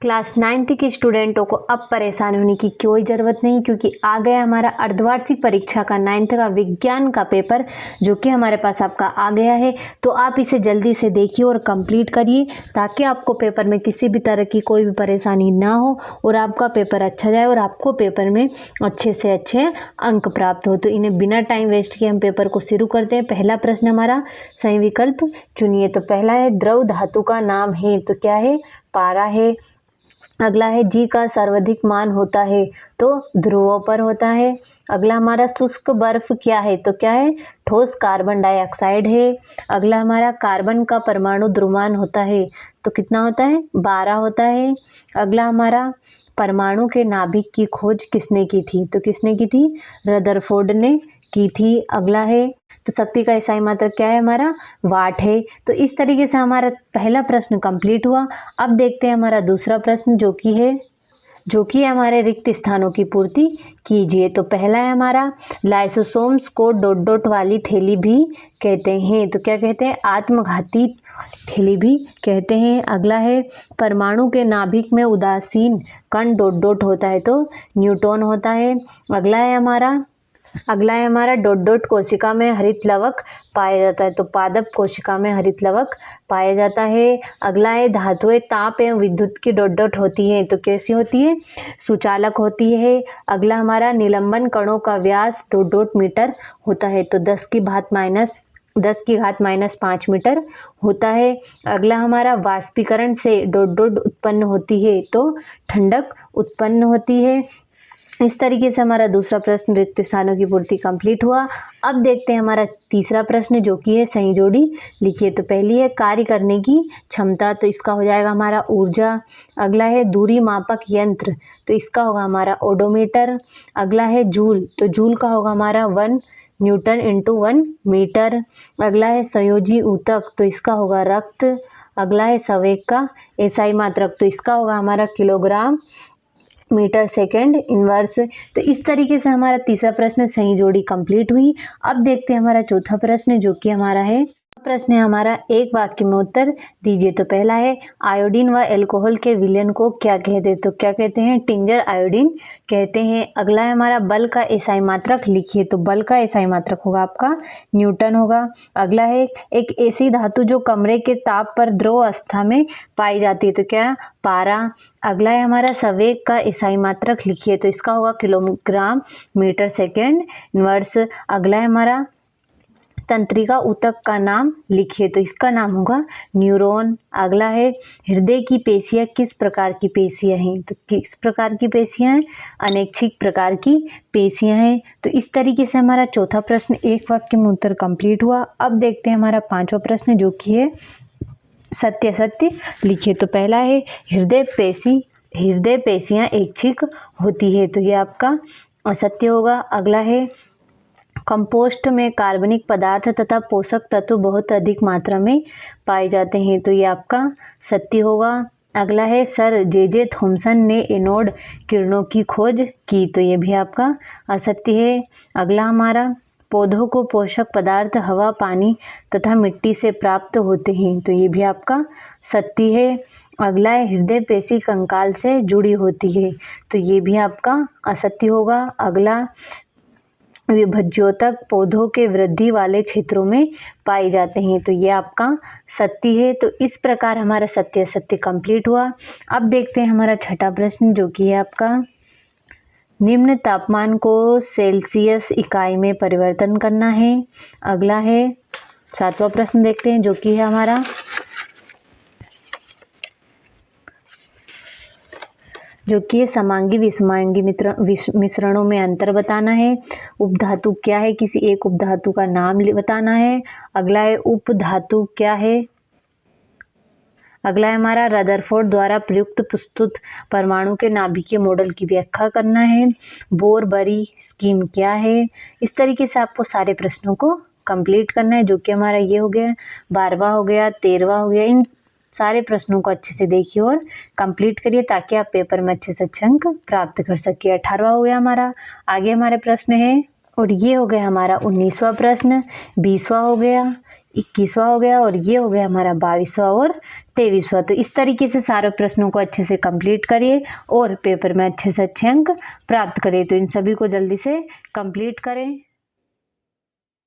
Class 9th के स्टूडेंटों को अब परेशान होने की कोई ज़रूरत नहीं, क्योंकि आ गया हमारा अर्धवार्षिक परीक्षा का 9th का विज्ञान का पेपर, जो कि हमारे पास आपका आ गया है। तो आप इसे जल्दी से देखिए और कंप्लीट करिए, ताकि आपको पेपर में किसी भी तरह की कोई भी परेशानी ना हो और आपका पेपर अच्छा जाए और आपको पेपर में अच्छे से अच्छे अंक प्राप्त हो। तो इन्हें बिना टाइम वेस्ट किए हम पेपर को शुरू करते हैं। पहला प्रश्न हमारा, सही विकल्प चुनिए। तो पहला है द्रव धातु का नाम है, तो क्या है? पारा है। अगला है जी का सर्वाधिक मान होता है, तो ध्रुवों पर होता है। अगला हमारा शुष्क बर्फ क्या है, तो क्या है? ठोस कार्बन डाइऑक्साइड है। अगला हमारा कार्बन का परमाणु द्रव्यमान होता है, तो कितना होता है? 12 होता है। अगला हमारा परमाणु के नाभिक की खोज किसने की थी, तो किसने की थी? रदरफोर्ड ने की थी। अगला है, तो शक्ति का ईसाई मात्रक क्या है? हमारा वाट है। तो इस तरीके से हमारा पहला प्रश्न कंप्लीट हुआ। अब देखते हैं हमारा दूसरा प्रश्न, जो कि हमारे रिक्त स्थानों की पूर्ति कीजिए। तो पहला है हमारा, लाइसोसोम्स को डॉट डॉट वाली थैली भी कहते हैं, तो क्या कहते हैं? आत्मघाती थैली भी कहते हैं। अगला है, परमाणु के नाभिक में उदासीन कण डॉट डॉट होता है, तो न्यूट्रॉन होता है। अगला है हमारा डॉट डॉट कोशिका में हरित लवक पाया जाता है, तो पादप कोशिका में हरित लवक पाया जाता है। अगला है, धातुएं ताप एवं विद्युत की डॉट डॉट होती है, तो कैसी होती है? सुचालक होती है। अगला हमारा, निलंबन कणों का व्यास डॉट डॉट मीटर होता है, तो 10 की घात माइनस 5 मीटर होता है। अगला हमारा, वाष्पीकरण से डॉट डॉट उत्पन्न होती है, तो ठंडक उत्पन्न होती है। इस तरीके से हमारा दूसरा प्रश्न रिक्त स्थानों की पूर्ति कंप्लीट हुआ। अब देखते हैं हमारा तीसरा प्रश्न, जो कि है सही जोड़ी लिखिए। तो पहली है कार्य करने की क्षमता, तो इसका हो जाएगा हमारा ऊर्जा। अगला है दूरी मापक यंत्र, तो इसका होगा हमारा ओडोमीटर। अगला है जूल, तो जूल का होगा हमारा 1 न्यूटन इंटू 1 मीटर। अगला है संयोजी ऊतक, तो इसका होगा रक्त। अगला है संवेग का एसआई मात्रक, तो इसका होगा हमारा किलोग्राम मीटर सेकेंड इनवर्स। तो इस तरीके से हमारा तीसरा प्रश्न सही जोड़ी कंप्लीट हुई। अब देखते हैं हमारा चौथा प्रश्न, जो कि हमारा है प्रश्न है हमारा, एक वाक्य में उत्तर दीजिए। तो पहला है, आयोडीन व एल्कोहल के विलयन को क्या कहते हैं, तो क्या कहते हैं? टिंजर आयोडीन कहते हैं। अगला है हमारा, बल का एसआई मात्रक लिखिए। तो बल का एसआई मात्रक होगा आपका न्यूटन होगा। अगला है, एक ऐसी धातु जो कमरे के ताप पर द्रव अवस्था में पाई जाती है, तो क्या? पारा। अगला है हमारा, संवेग का एसआई मात्रक लिखिए। तो इसका होगा किलोग्राम मीटर सेकेंड इनवर्स। अगला है हमारा, तंत्रिका ऊतक का नाम लिखिए। तो इसका नाम होगा न्यूरॉन। अगला है, हृदय की पेशियां किस प्रकार की पेशियां हैं, तो किस प्रकार की पेशियां हैं? अनैच्छिक प्रकार की पेशियां हैं। तो इस तरीके से हमारा चौथा प्रश्न एक वाक्य में उत्तर कंप्लीट हुआ। अब देखते हैं हमारा पांचवा प्रश्न, जो कि है सत्य असत्य लिखिए। तो पहला है, हृदय पेशियां ऐच्छिक होती है, तो ये आपका असत्य होगा। अगला है, कंपोस्ट में कार्बनिक पदार्थ तथा पोषक तत्व बहुत अधिक मात्रा में पाए जाते हैं, तो ये आपका सत्य होगा। अगला है, सर जे थॉमसन ने एनोड किरणों की खोज की, तो ये भी आपका असत्य है। अगला हमारा, पौधों को पोषक पदार्थ हवा, पानी तथा मिट्टी से प्राप्त होते हैं, तो ये भी आपका सत्य है। अगला है, हृदय पेशी कंकाल से जुड़ी होती है, तो ये भी आपका असत्य होगा। अगला, विभज्योतक पौधों के वृद्धि वाले क्षेत्रों में पाए जाते हैं, तो ये आपका सत्य है। तो इस प्रकार हमारा सत्य असत्य कंप्लीट हुआ। अब देखते हैं हमारा छठा प्रश्न, जो कि है आपका, निम्न तापमान को सेल्सियस इकाई में परिवर्तन करना है। अगला है, सातवां प्रश्न देखते हैं, जो कि है हमारा, जो कि समांगी विषमांगी मिश्रणों में अंतर बताना है। उपधातु क्या है, किसी एक उपधातु का नाम बताना है। अगला है, उपधातु क्या है। अगला है हमारा, रदरफोर्ड द्वारा प्रस्तुत परमाणु के नाभिकीय मॉडल की व्याख्या करना है। बोरबरी स्कीम क्या है। इस तरीके से आपको सारे प्रश्नों को कंप्लीट करना है, जो कि हमारा ये हो गया 12वां हो गया, 13वां हो गया। इन सारे प्रश्नों को अच्छे से देखिए और कंप्लीट करिए, ताकि आप पेपर में अच्छे से अच्छे अंक प्राप्त कर सकिए। 18वां हो गया हमारा। आगे हमारे प्रश्न है, और ये हो गया हमारा 19वां प्रश्न, 20वां हो गया, 21वां हो गया और ये हो गया हमारा 22वां और 23वां। तो इस तरीके से सारे प्रश्नों को अच्छे से कंप्लीट करिए और पेपर में अच्छे से अच्छे अंक प्राप्त करिए। तो इन सभी को जल्दी से कंप्लीट करें।